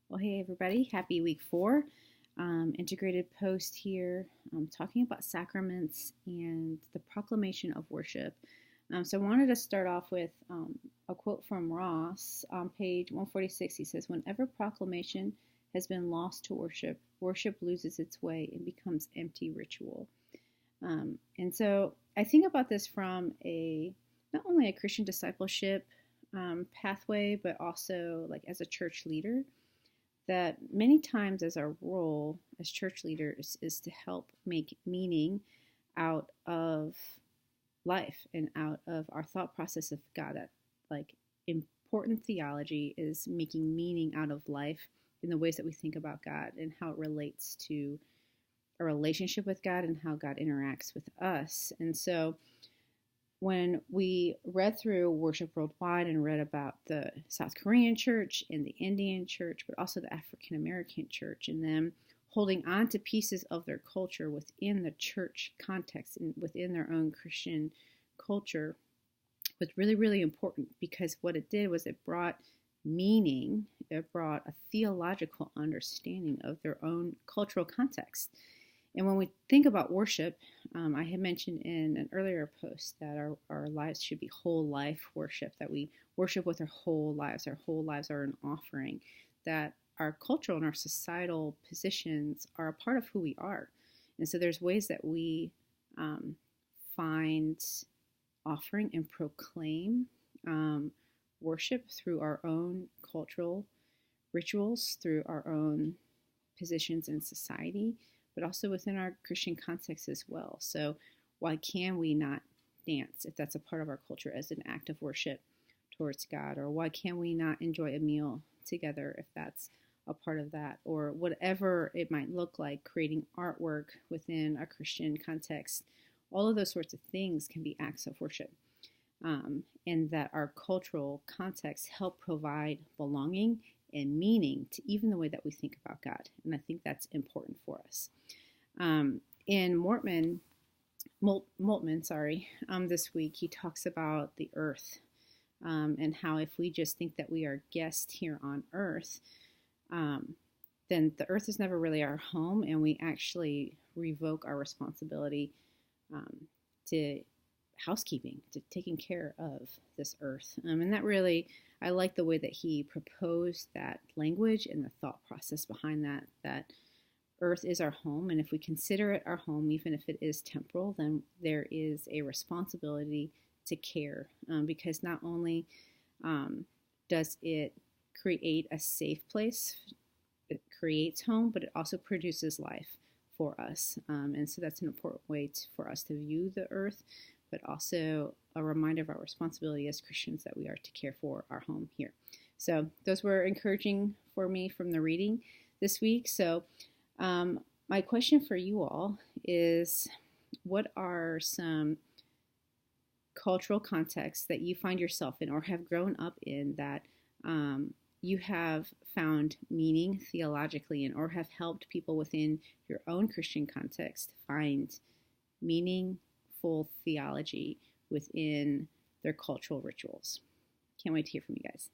Well, hey everybody, happy week 4. Integrated post here talking about sacraments and the proclamation of worship. So I wanted to start off with a quote from Ross on page 146. He says, "Whenever proclamation has been lost to worship, worship loses its way and becomes empty ritual." And so I think about this from not only a Christian discipleship pathway, but also like as a church leader, that many times as our role as church leaders is to help make meaning out of life and out of our thought process of God. That like important theology is making meaning out of life in the ways that we think about God and how it relates to a relationship with God and how God interacts with us. And so when we read through Worship Worldwide and read about the South Korean church and the Indian church, but also the African American church, and them holding on to pieces of their culture within the church context and within their own Christian culture, was really, really important, because what it did was it brought meaning, it brought a theological understanding of their own cultural context. And when we think about worship, I had mentioned in an earlier post that our lives should be whole life worship, that we worship with our whole lives. Our whole lives are an offering, that our cultural and our societal positions are a part of who we are. And so there's ways that we find offering and proclaim worship through our own cultural rituals, through our own positions in society, but also within our Christian context as well. So why can we not dance if that's a part of our culture as an act of worship towards God? Or why can we not enjoy a meal together if that's a part of that? Or whatever it might look like, creating artwork within a Christian context. All of those sorts of things can be acts of worship. And that our cultural context help provide belonging and meaning to even the way that we think about God. And I think that's important for us. In Moltmann, this week, he talks about the earth and how if we just think that we are guests here on earth, then the earth is never really our home, and we actually revoke our responsibility to housekeeping, to taking care of this earth. And that really, I like the way that he proposed that language and the thought process behind that earth is our home. And if we consider it our home, even if it is temporal, then there is a responsibility to care, because not only does it create a safe place, it creates home, but it also produces life for us. And so that's an important way for us to view the earth, but also a reminder of our responsibility as Christians that we are to care for our home here. So those were encouraging for me from the reading this week. So my question for you all is, what are some cultural contexts that you find yourself in or have grown up in that you have found meaning theologically in, or have helped people within your own Christian context find meaningful theology within their cultural rituals? Can't wait to hear from you guys.